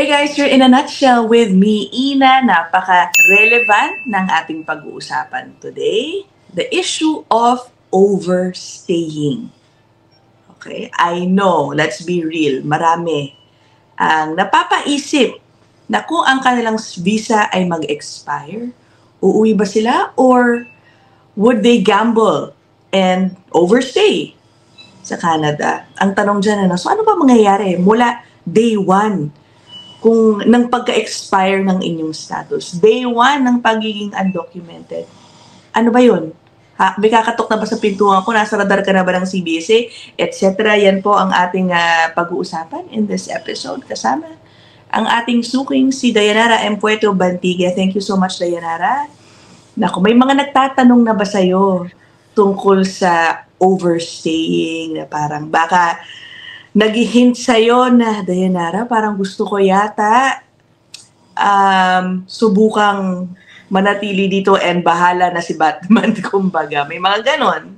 guys, you're in a nutshell with me, Ina. Napaka-relevant ng ating pag-uusapan today. The issue of overstaying. Okay, I know, let's be real, marami ang napapaisip na kung ang kanilang visa ay mag-expire, uuwi ba sila or would they gamble and overstay sa Canada? Ang tanong dyan, so ano ba mangyayari mula day 1 kung nang pagka-expire ng inyong status? Day 1 ng pagiging undocumented. Ano ba yun? May kakatok na ba sa pintuan ko? Nasa radar ka na ba ng CBSA? Etc. Yan po ang ating pag-uusapan in this episode. Kasama ang ating suking si Dayanara M. Puerto Bantiga. Thank you so much, Dayanara. Naku, may mga nagtatanong na ba sa'yo tungkol sa overstaying na parang baka nag-hint sa'yo na, Dayanara, parang gusto ko yata subukang manatili dito and bahala na si Batman, kumbaga. May mga ganon.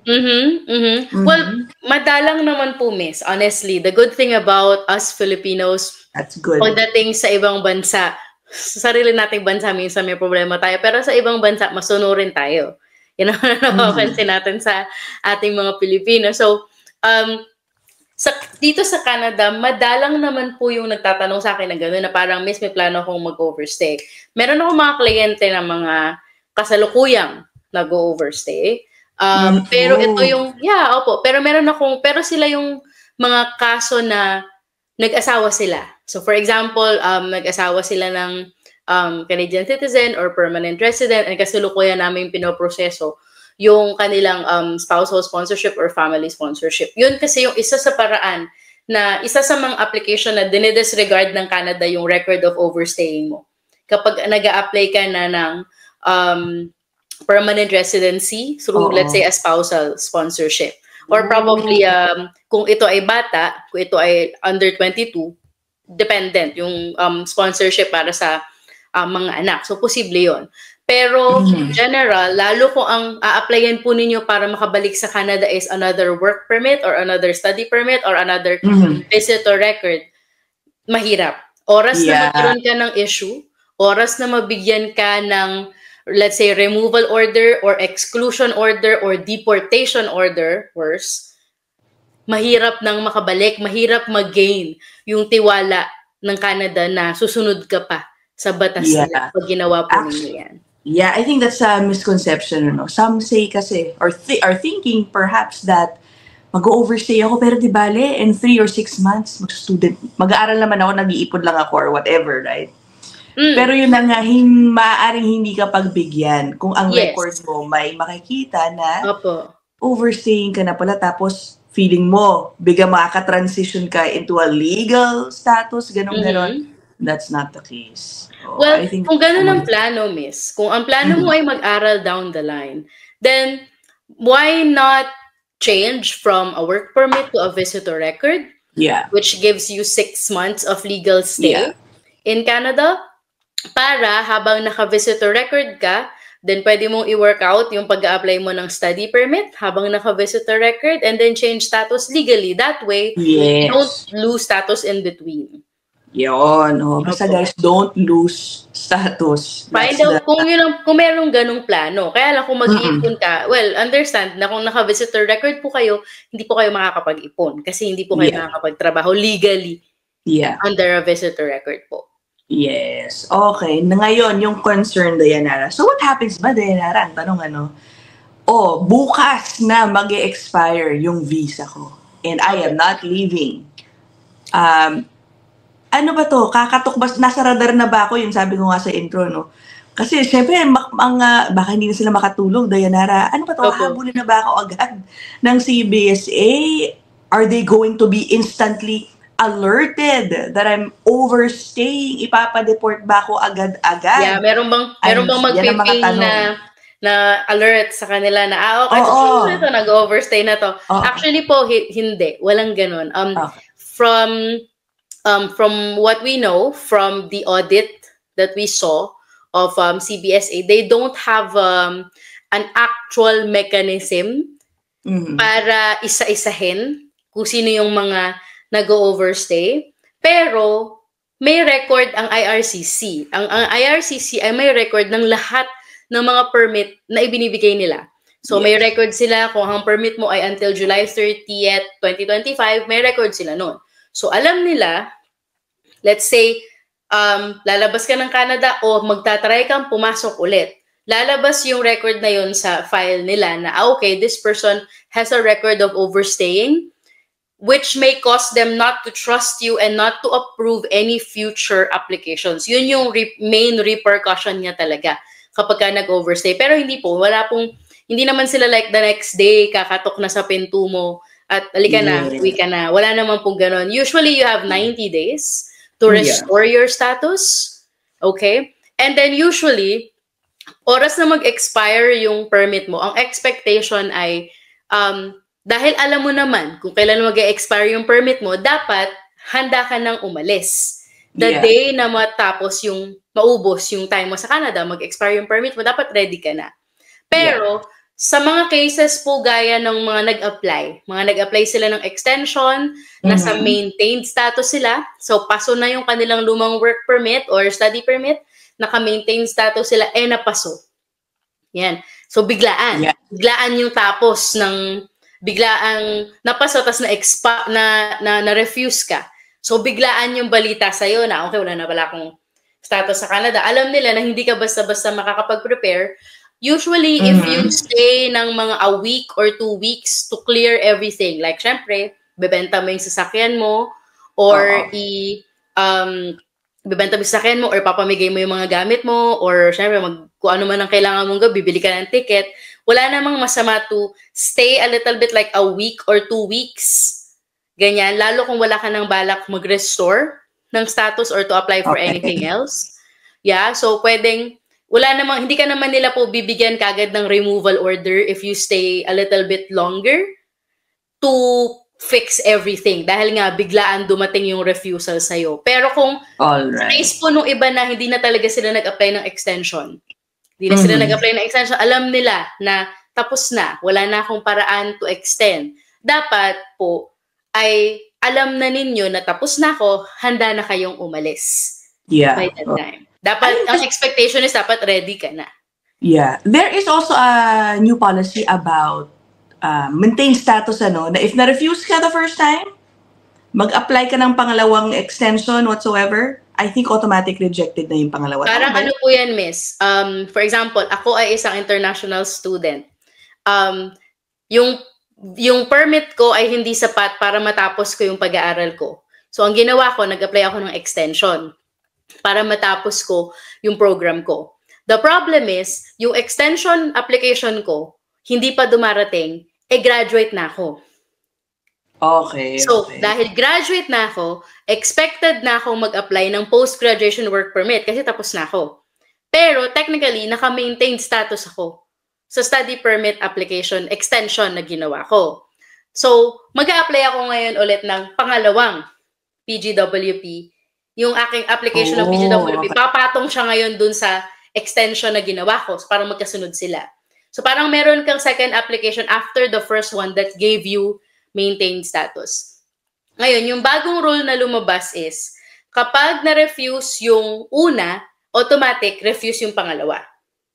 Well, madalang naman po, miss. Honestly, the good thing about us Filipinos, that's good. Pagdating sa ibang bansa, sa sarili nating bansa, minsan may problema tayo, pero sa ibang bansa, masunurin tayo. Yan ang napapansin natin sa ating mga Pilipino. So, dito sa Canada, madalang naman po yung nagtatanong sa akin na gano'n na parang, miss, may plano akong mag-overstay. Meron akong mga kliyente na mga kasalukuyang nag-overstay. Pero ito yung, pero sila yung mga kaso na nag-asawa sila. So for example, nag-asawa sila ng Canadian citizen or permanent resident and kasalukuyan namin pinoproseso yung kanilang spousal sponsorship or family sponsorship. Yun kasi yung isa sa paraan na isa sa mga application na dinidisregard ng Canada yung record of overstaying mo. Kapag nag-a-apply ka na ng permanent residency through, let's say, a spousal sponsorship. Or probably, kung ito ay bata, kung ito ay under 22, dependent yung sponsorship para sa mga anak. So, posible yon. Pero, in general, lalo kung ang a-applyan po ninyo para makabalik sa Canada is another work permit or another study permit or another visitor record, mahirap. Oras na magkaroon ka ng issue, oras na mabigyan ka ng, let's say, removal order or exclusion order or deportation order, worse, mahirap nang makabalik, mahirap mag-gain yung tiwala ng Canada na susunod ka pa sa batas nila pag ginawa po ninyo yan. Yeah, I think that's a misconception. Some say kasi, or are thinking perhaps that mag-overstay ako, pero di bale, in 3 or 6 months, mag-aaral naman ako, nag-iipon lang ako or whatever, right? Pero yun na nga, maaaring hindi ka pagbigyan kung ang record mo may makikita na overstaying ka na pala, tapos feeling mo, bigla makaka-transition ka into a legal status, ganon-ganon. That's not the case. Well, I think kung ganun ang plano, miss, kung ang plano mo ay mag-aral down the line, then why not change from a work permit to a visitor record? Yeah. Which gives you 6 months of legal stay in Canada. Para habang naka-visitor record ka, then pwede mong i-work out yung pag-a-apply mo ng study permit habang naka-visitor record and then change status legally. That way, you don't lose status in between. Yun. Basta guys, don't lose status. Find out kung merong ganong plano. Kaya lang kung mag-iipon ka, well, understand na kung naka-visitor record po kayo, hindi po kayo makakapag-ipon kasi hindi po kayo makakapagtrabaho legally under a visitor record po. Yes. Okay. Ngayon, yung concern, Dayanara. So, what happens ba, Dayanara? Ang tanong, bukas na mag-expire yung visa ko. And I am not leaving. Ano ba to? Kakatok ba? Nasa radar na ba ako? Yung sabi ko nga sa intro, no? Kasi, syempre, baka hindi na sila makatulog, Dayanara. Ano ba to? Habulin na ba ako agad ng CBSA? Are they going to be instantly alerted that I'm overstaying? Ipapadeport ba ako agad-agad? Yeah, meron bang mag-ping na alert sa kanila na, ito, nag-overstay na to. Actually po, hindi. Walang ganun. From what we know, from the audit that we saw of CBSA, they don't have an actual mechanism para isa-isahin kung sino yung mga nag-overstay. Pero may record ang IRCC. Ang IRCC ay may record ng lahat ng mga permit na ibinibigay nila. So may record sila kung ang permit mo ay until July 30th, 2025, may record sila noon. So alam nila, let's say, lalabas ka ng Canada o magtatry kang pumasok ulit. Lalabas yung record na yun sa file nila na, okay, this person has a record of overstaying, which may cause them not to trust you and not to approve any future applications. Yun yung main repercussion niya talaga kapag ka nag-overstay. Pero hindi po, hindi naman sila like the next day, kakatok na sa pinto mo at alika na, uwi ka na. Wala naman pong ganon. Usually, you have 90 days to restore your status. Okay? And then usually, oras na mag-expire yung permit mo, ang expectation ay dahil alam mo naman kung kailan mag-expire yung permit mo, dapat handa ka nang umalis. The day na maubos yung time mo sa Canada, mag-expire yung permit mo, dapat ready ka na. Pero, sa mga cases po gaya ng mga nag-apply sila ng extension, nasa maintained status sila, so paso na yung kanilang lumang work permit or study permit, naka-maintained status sila, napaso. Yan. So, biglaan. Biglaan yung tapos ng biglaang napaso tas na-refuse ka. So biglaan yung balita sa iyo na okay, wala na pala akong status sa Canada. Alam nila na hindi ka basta-basta makakapag-prepare. Usually if you stay ng mga a week or 2 weeks to clear everything, like syempre, bebenta mo yung sasakyan mo or bebenta mo yung sasakyan mo or papamigay mo yung mga gamit mo or syempre kung ano man ang kailangan mong bibili ka ng ticket. Wala namang masama to stay a little bit like a week or 2 weeks. Ganyan. Lalo kung wala ka ng balak mag-restore ng status or to apply for anything else. Yeah. So, hindi ka naman nila po bibigyan kagad ng removal order if you stay a little bit longer to fix everything. Dahil nga, biglaan dumating yung refusal sa'yo. Pero kung sa case po nung iba na hindi na talaga sila nag-apply ng extension, hindi na sila nag-apply ng extension, alam nila na tapos na, wala na akong paraan to extend. Dapat po ay alam na ninyo na tapos na ako, handa na kayong umalis by that time. Dapat, ang expectation is dapat ready ka na. Yeah. There is also a new policy about maintain status, na if na-refuse ka the first time, mag-apply ka ng pangalawang extension whatsoever, I think automatic rejected na yung pangalawa. Parang ano po yan, miss? For example, ako ay isang international student. Yung permit ko ay hindi sapat para matapos ko yung pag-aaral ko. So, ang ginawa ko, nag-apply ako ng extension para matapos ko yung program ko. The problem is, yung extension application ko, hindi pa dumarating, graduate na ako. Okay. So, dahil graduate na ako, expected na ako mag-apply ng post-graduation work permit kasi tapos na ako. Pero technically, naka-maintained status ako sa study permit application extension na ginawa ko. So, mag-a-apply ako ngayon ulit ng pangalawang PGWP. Yung aking application ng PGWP, papatong siya ngayon dun sa extension na ginawa ko. So, parang magkasunod sila. So, parang meron kang second application after the first one that gave you maintained status. Ngayon, yung bagong rule na lumabas is, kapag na-refuse yung una, automatic, refuse yung pangalawa.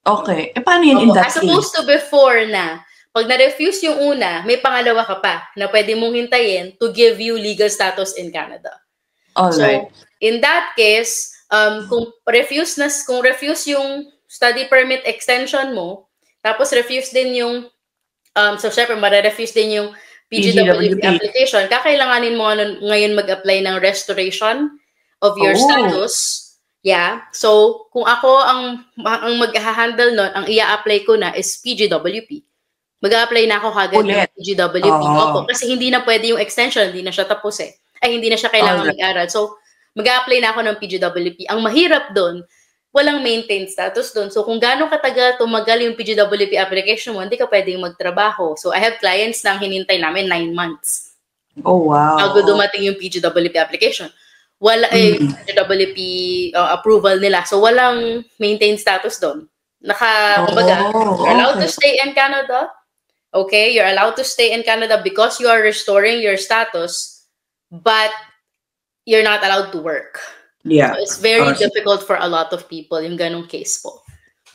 Okay. Paano yun in that case? As opposed to before na, pag na-refuse yung una, may pangalawa ka pa na pwede mong hintayin to give you legal status in Canada. Alright. So, in that case, kung refuse yung study permit extension mo, tapos refuse din yung, so syempre, mara-refuse din yung PGWP application, kakailanganin mo ngayon mag-apply ng restoration of your status. Yeah. So, kung ako ang mag-handle nun, ang i-apply ko na is PGWP. Mag-apply na ako kagad ng PGWP. Opo, kasi hindi na pwede yung extension, hindi na siya tapos hindi na siya kailangan mag-aral. So, mag-apply na ako ng PGWP. Ang mahirap doon, walang maintained status doon. So, kung gano'ng katagal tumagal yung PGWP application mo, hindi ka pwedeng magtrabaho. So, I have clients na hinintay namin 9 months. Oh, wow. Bago dumating yung PGWP application. Wala, PGWP approval nila. So, walang maintained status doon. Kumbaga, you're allowed to stay in Canada. Okay? You're allowed to stay in Canada because you are restoring your status, but you're not allowed to work. Yeah. So it's very difficult for a lot of people yung ganong case po.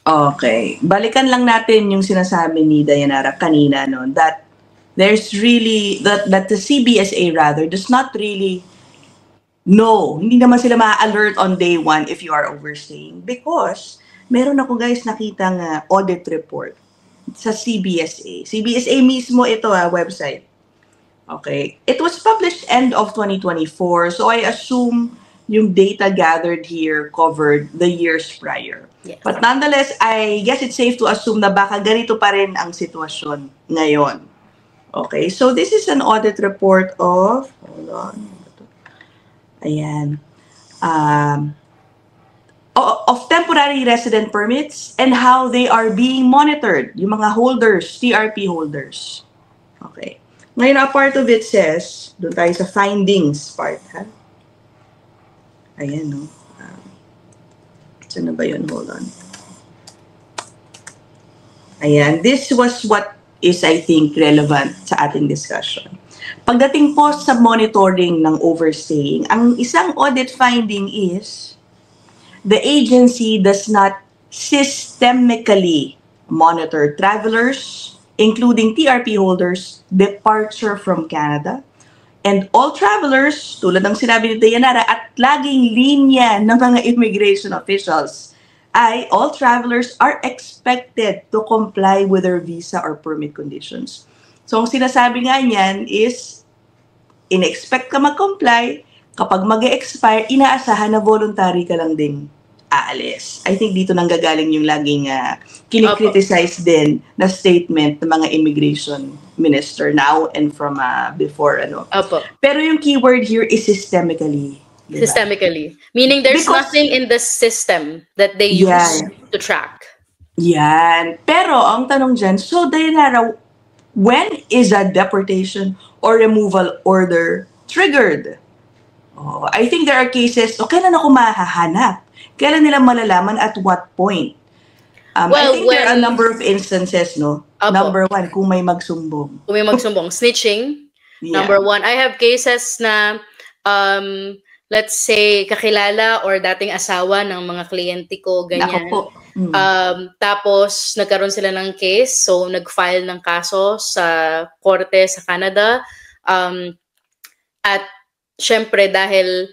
Okay. Balikan lang natin yung sinasabi ni Dayanara kanina, no, that there's really, that the CBSA rather does not really know, hindi naman sila ma-alert on day one if you are overstaying, because meron ako guys nakitang audit report sa CBSA. CBSA mismo ito website. Okay. It was published end of 2024, so I assume yung data gathered here covered the years prior. Yes. But nonetheless, I guess it's safe to assume na baka ganito pa rin ang sitwasyon ngayon. Okay, so this is an audit report of, hold on, ayan, of temporary resident permits and how they are being monitored, yung mga holders, TRP holders. Okay. Ngayon, a part of it says, doon tayo sa findings part, ha? Ayan, no? Saan na ba yun? Hold on. Ayan, this was what is, I think, relevant sa ating discussion. Pagdating po sa monitoring ng overstaying, ang isang audit finding is the agency does not systemically monitor travelers, including TRP holders, departure from Canada, and all travelers, tulad ng sinabi ni Dayanara, at laging linya ng mga immigration officials, ay all travelers are expected to comply with their visa or permit conditions. So, ang sinasabi nga niyan is, in-expect ka mag-comply, kapag mag-expire, inaasahan na voluntary ka lang ding aalis. I think dito nanggagaling yung laging kinikriticize din na statement ng mga immigration minister now and from before. Opo. Pero yung keyword here is systemically. Diba? Systemically. Meaning there's nothing in the system that they use to track. Yan. Pero ang tanong dyan, so Dayanara, when is a deportation or removal order triggered? Oh, I think there are cases, kailan ako mahahanap? Kailan nila malalaman at what point? I think there are a number of instances, no? Opo. Number one, kung may magsumbong. Kung may magsumbong. Snitching. Yeah. Number one. I have cases na, let's say, kakilala or dating asawa ng mga kliyente ko, ganyan. Nako po. Tapos, nagkaroon sila ng case. So, nag-file ng kaso sa korte sa Canada. At, syempre, dahil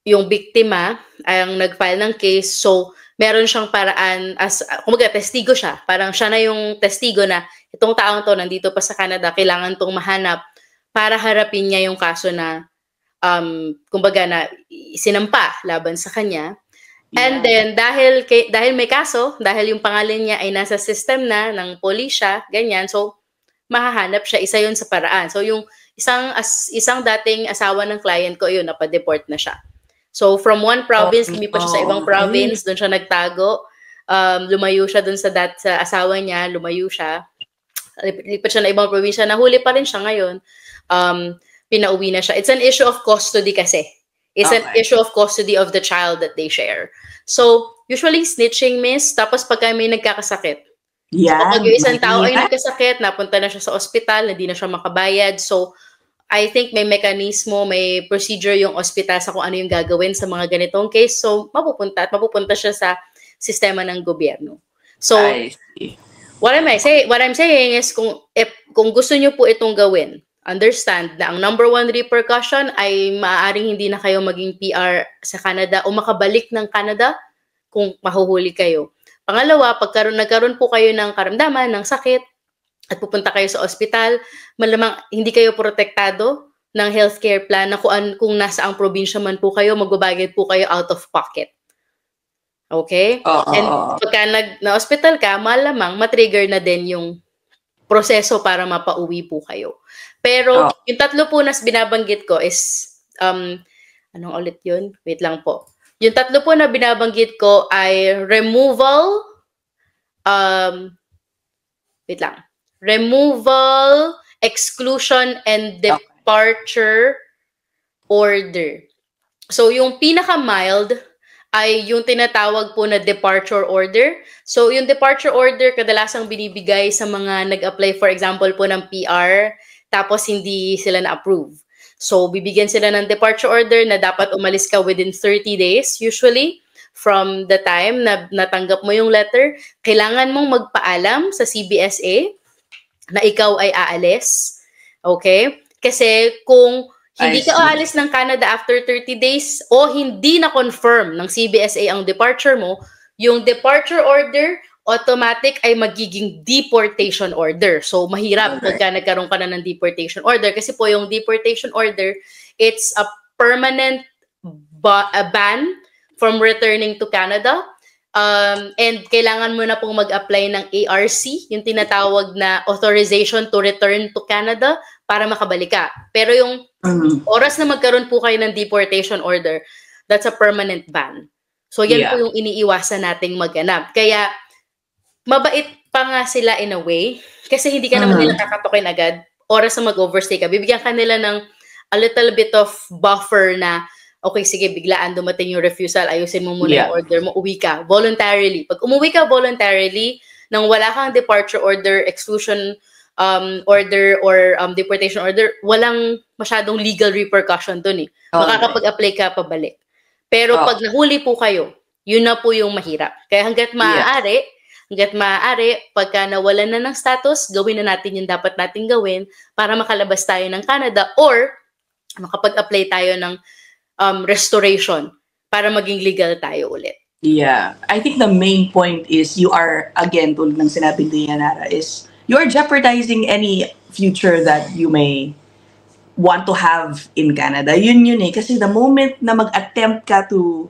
yung biktima ang nag-file ng case, so meron siyang paraan, kumaga testigo siya, parang siya na yung testigo na itong taong to nandito pa sa Canada, kailangan tong mahanap para harapin niya yung kaso na kumbaga na sinampa laban sa kanya. Yeah. And then dahil may kaso, dahil yung pangalan niya ay nasa system na ng polisya, ganyan, so mahahanap siya, isa yun sa paraan. So yung isang dating asawa ng client ko, yun, napadeport na siya. So, from one province, lumipat siya sa ibang province, doon siya nagtago. Lumayo siya doon sa asawa niya, lumayo siya. Lipat siya na ibang probinsya, nahuli pa rin siya ngayon. Pinauwi na siya. It's an issue of custody kasi. It's an issue of custody of the child that they share. So, usually snitching, miss, tapos pagka may nagkakasakit. Yeah. So, pag yung isang tao ay nagkasakit, napunta na siya sa ospital, hindi na siya makabayad. So, I think may mekanismo, may procedure yung ospital sa kung ano yung gagawin sa mga ganitong case. So, mapupunta siya sa sistema ng gobyerno. So, what I'm saying is kung gusto niyo po itong gawin, understand na ang number one repercussion ay maaaring hindi na kayo maging PR sa Canada o makabalik ng Canada kung mahuhuli kayo. Pangalawa, nagkaroon po kayo ng karamdaman, ng sakit, at pupunta kayo sa ospital, malamang hindi kayo protektado ng healthcare plan na kung nasa ang probinsya man po kayo, magbabayad po kayo out of pocket. Okay? And pagka na-hospital ka, malamang matrigger na din yung proseso para mapauwi po kayo. Pero yung tatlo po na binabanggit ko is, anong ulit yun? Wait lang po. Yung tatlo po na binabanggit ko ay removal, exclusion, and departure order. So, yung pinaka-mild ay yung tinatawag po na departure order. So, yung departure order kadalasang binibigay sa mga nag-apply, for example po ng PR, tapos hindi sila na-approve. So, bibigyan sila ng departure order na dapat umalis ka within 30 days usually from the time na natanggap mo yung letter. Kailangan mong magpaalam sa CBSA na ikaw ay aalis. Okay? Kasi kung hindi ka aalis ng Canada after 30 days o hindi na-confirm ng CBSA ang departure mo, yung departure order automatic ay magiging deportation order. So, mahirap pagka nagkaroon ka na ng deportation order kasi po yung deportation order, it's a permanent ban from returning to Canada. And kailangan mo na pong mag-apply ng ARC, yung tinatawag na authorization to return to Canada para makabalik ka. Pero yung oras na magkaroon po kayo ng deportation order, that's a permanent ban. So, yan po yung iniiwasan nating magganap. Kaya, mabait pa nga sila in a way kasi hindi ka naman nila kakatokin agad. Oras na mag-overstay ka, bibigyan ka nila ng a little bit of buffer na okay, sige, biglaan dumating yung refusal, ayusin mo muna yung order mo, uwi ka voluntarily. Pag umuwi ka voluntarily, nang wala kang departure order, exclusion order, or deportation order, walang masyadong legal repercussion dun eh. Makakapag-apply ka pabalik. Pero pag nahuli po kayo, yun na po yung mahirap. Kaya hanggat maaari, pagka nawalan na ng status, gawin na natin yung dapat nating gawin para makalabas tayo ng Canada or makapag-apply tayo ng restoration para maging legal tayo ulit. Yeah. I think the main point is you are, again, tulad ng sinabi ni Yanara, is you're jeopardizing any future that you may want to have in Canada. Yun eh. Kasi the moment na mag-attempt ka to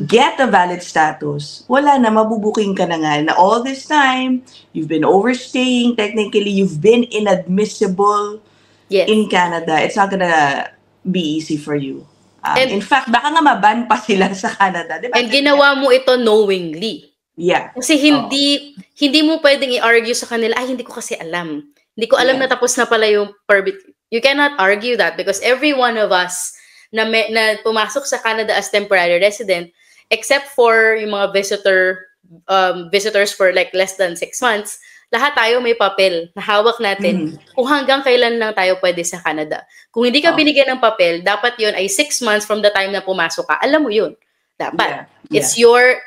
get a valid status, wala na, mabubuking ka na nga. Na all this time, you've been overstaying, technically, you've been inadmissible in Canada. It's not gonna be easy for you. In fact, baka nga maban pa sila sa Canada. Diba? And ginawa mo ito knowingly. Yeah. Kasi hindi mo pwedeng i-argue sa kanila, ay, hindi ko kasi alam. Hindi ko alam na tapos na pala yung permit. You cannot argue that because every one of us na pumasok sa Canada as temporary resident, except for yung mga visitors for like less than 6 months, lahat tayo may papel na hawak natin kung hanggang kailan lang tayo pwede sa Canada. Kung hindi ka binigyan ng papel, dapat yun ay 6 months from the time na pumasok ka. Alam mo yun. Dapat. It's your,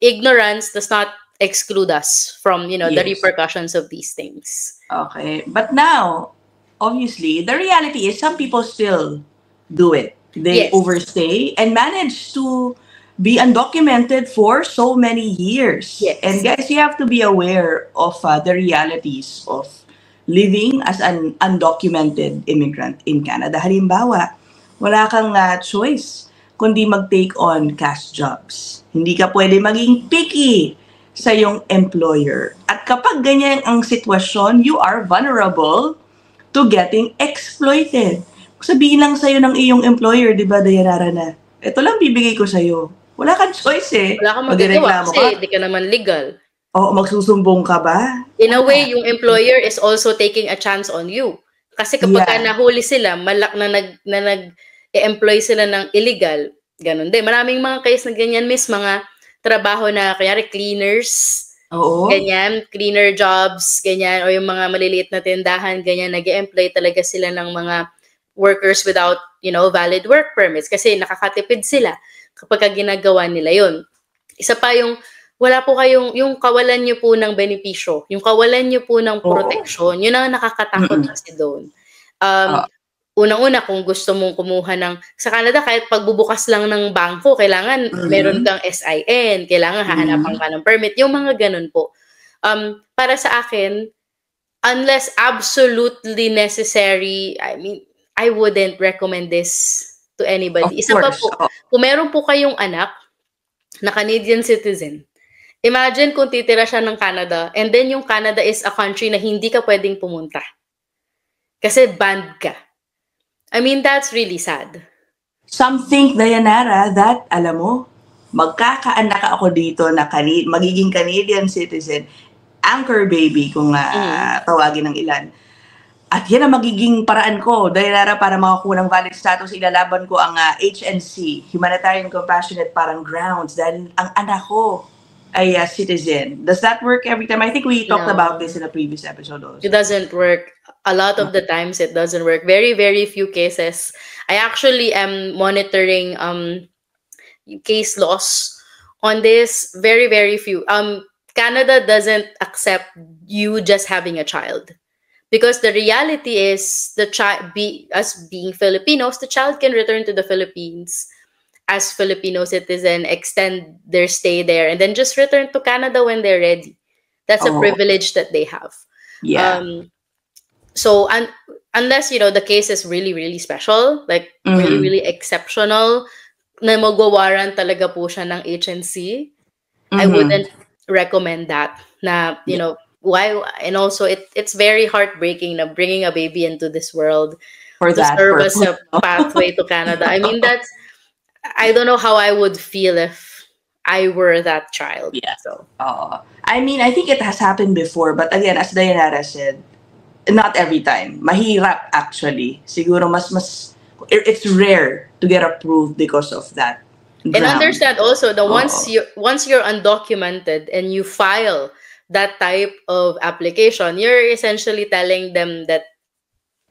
ignorance does not exclude us from, the repercussions of these things. Okay. But now, obviously, the reality is some people still do it. They overstay and manage to be undocumented for so many years. Yes. And guys, you have to be aware of the realities of living as an undocumented immigrant in Canada. Halimbawa, wala kang choice kundi mag-take on cash jobs. Hindi ka pwede maging picky sa iyong employer. At kapag ganyan ang sitwasyon, you are vulnerable to getting exploited. Sabihin lang sa'yo ng iyong employer, di ba, Dayanara, na ito lang bibigay ko sa'yo. Wala kang choice eh. Wala kang magagawa kasi hindi ka naman legal. Oo, magsusumbong ka ba? In a way, yung employer is also taking a chance on you. Kasi kapag nahuli sila, nag-employ sila ng illegal, ganun din. Maraming mga case na ganyan, mga trabaho na, kanyari, cleaners, ganyan, cleaner jobs, ganyan, o yung mga maliliit na tindahan, ganyan, nag-employ talaga sila ng mga workers without, valid work permits kasi nakakatipid sila kapag ginagawa nila yun. Isa pa yung, wala po kayong, yung kawalan nyo po ng benepisyo, yung kawalan nyo po ng protection, yun ang nakakatakot kasi doon. Unang-una, kung gusto mong kumuha sa Canada, kahit pagbubukas lang ng bangko, kailangan meron kang SIN, kailangan hahanapan ka ng permit, yung mga ganun po. Para sa akin, unless absolutely necessary, I wouldn't recommend this to anybody. Isa pa po, kung meron po kayong anak na Canadian citizen, imagine kung titira siya ng Canada and then yung Canada is a country na hindi ka pwedeng pumunta. Kasi banned ka. That's really sad. Some think, Dayanara, that, alam mo, magkakaanak ako dito na magiging Canadian citizen, anchor baby kung tawagin ng ilan. At yan ang magiging paraan ko, Dayanara, para makakuha ng valid status, ilalaban ko ang HNC, Humanitarian Compassionate parang grounds, dahil ang anak ko ay citizen. Does that work every time? I think we talked about this in a previous episode also. It doesn't work a lot of the times it doesn't work. Very, very few cases. I actually am monitoring case laws on this. Very, very few. Canada doesn't accept you just having a child. Because the reality is, us being Filipinos, the child can return to the Philippines as Filipino citizen, extend their stay there, and then just return to Canada when they're ready. That's a privilege that they have. Yeah. So unless, the case is really, really special, like really, really exceptional, na magwawaran talaga po siya ng HNC, I wouldn't recommend that. Na, why? And also, it's very heartbreaking na bringing a baby into this world for to serve as a pathway to Canada. I mean, I don't know how I would feel if I were that child. Yeah. So. I mean, I think it has happened before, but again, as Dayanara said, not every time. Mahirap, actually. Siguro it's rare to get approved because of that. And understand also that once you're undocumented and you file that type of application, you're essentially telling them that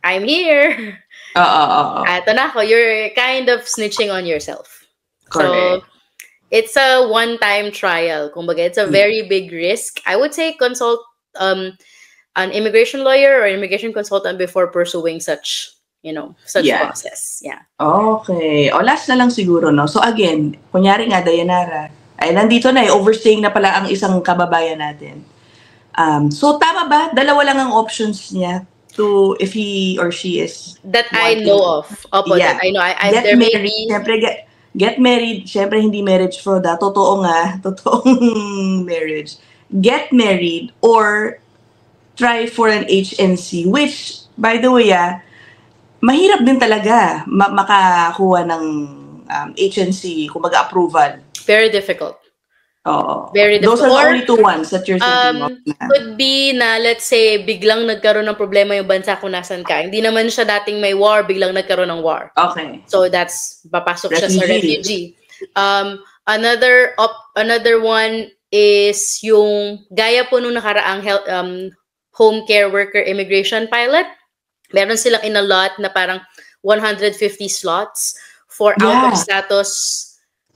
I'm here. Eto na ako. You're kind of snitching on yourself. Correct. So it's a one-time trial. Kumbaga, it's a very big risk. I would say consult an immigration lawyer or immigration consultant before pursuing such process. Yeah. Okay. Last na lang siguro, no? So again, kunyari nga, Dayanara, ay nandito na, overstaying na pala ang isang kababayan natin. So tama ba? Dalawa lang ang options niya to, if he or she is... That I know of. Yeah. That I know. Get married. Siyempre, get married. Siyempre, hindi marriage fraud. Totoo nga. Totoong marriage. Get married or try for an HNC, which, by the way, mahirap din talaga makakuha ng HNC, kumbaga approval. Very difficult. Very difficult. Those are the only two ones that you're thinking of. Could be na, let's say, biglang nagkaroon ng problema yung bansa kung nasan ka. Hindi naman siya dating may war, biglang nagkaroon ng war. Okay. So papasok siya sa refugee. Another one is yung gaya po nung nakaraang home care worker immigration pilot. Meron silang in-allot na parang 150 slots for out of status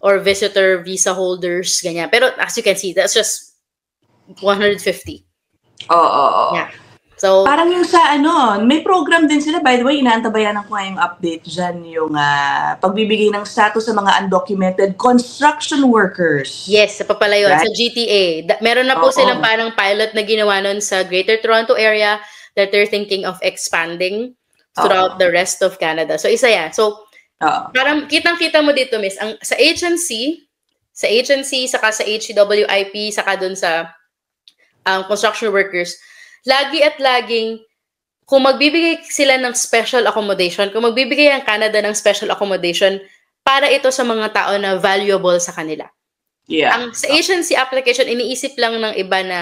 or visitor visa holders, ganyan. Pero as you can see, that's just 150. Yeah. So, parang yung sa may program din sila, by the way, inaantabayanan ko nga yung update dyan, yung pagbibigay ng status sa mga undocumented construction workers. Yes, sa papalayon, right? Sa GTA. Meron na po silang parang pilot na ginawa nun sa Greater Toronto area that they're thinking of expanding throughout the rest of Canada. So, isa yan. So, parang kitang-kita mo dito, miss, sa HNC, saka sa HCWIP, saka dun sa construction workers, lagi at laging, kung magbibigay sila ng special accommodation, kung magbibigay ang Canada ng special accommodation, para ito sa mga tao na valuable sa kanila. Yeah. Sa agency application, iniisip lang ng iba na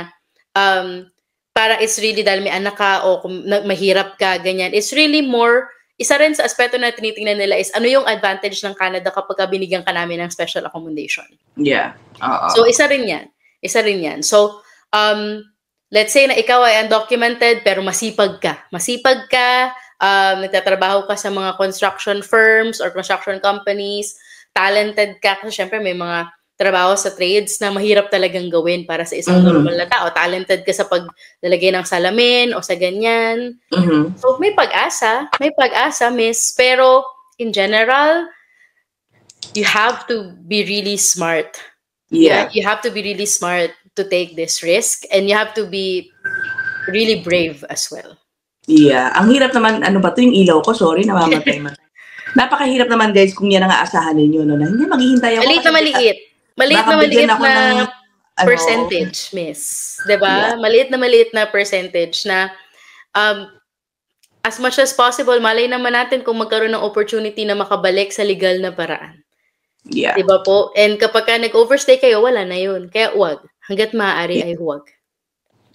para it's really dahil may anak ka o kung mahirap ka, ganyan. It's really more, isa rin sa aspeto na tinitingnan nila is ano yung advantage ng Canada kapag binigyan ka namin ng special accommodation. Yeah. So, isa rin yan. So, let's say na ikaw ay undocumented pero masipag ka. Nagtatrabaho ka sa mga construction firms or construction companies, talented ka. Kasi syempre may mga trabaho sa trades na mahirap talagang gawin para sa isang normal na tao. Talented ka sa paglalagay ng salamin o sa ganyan. So may pag-asa, miss. Pero in general, you have to be really smart. Yeah. You have to be really smart to take this risk, and you have to be really brave as well. Yeah. Ang hirap naman, yung ilaw ko? Sorry, namamatay. Napakahirap naman, guys, kung yan ang aasahan ninyo, no? Na hindi maghihintay ako. Maliit na maliit na percentage, miss. Diba? Yeah. Maliit na percentage na as much as possible, malay naman natin kung magkaroon ng opportunity na makabalik sa legal na paraan. Yeah. Diba po? And kapag nag-overstay kayo, wala na yun. Kaya wag. Hanggat maaari ay huwag.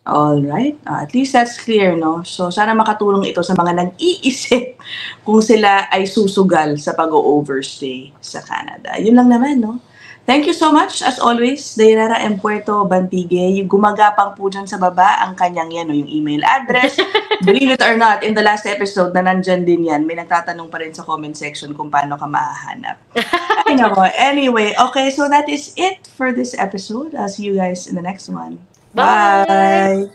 Alright. At least that's clear, no? So, sana makatulong ito sa mga nag-iisip kung sila ay susugal sa pag-overstay sa Canada. Yun lang naman, no? Thank you so much, as always, Dairara M. Puerto Bantigue. Yung gumagapang po dyan sa baba, ang kanyang yung email address. Believe it or not, in the last episode na nandyan din yan, may nagtatanong pa rin sa comment section kung paano ka mahahanap. Ay, nako. Anyway, okay, so that is it for this episode. I'll see you guys in the next one. Bye!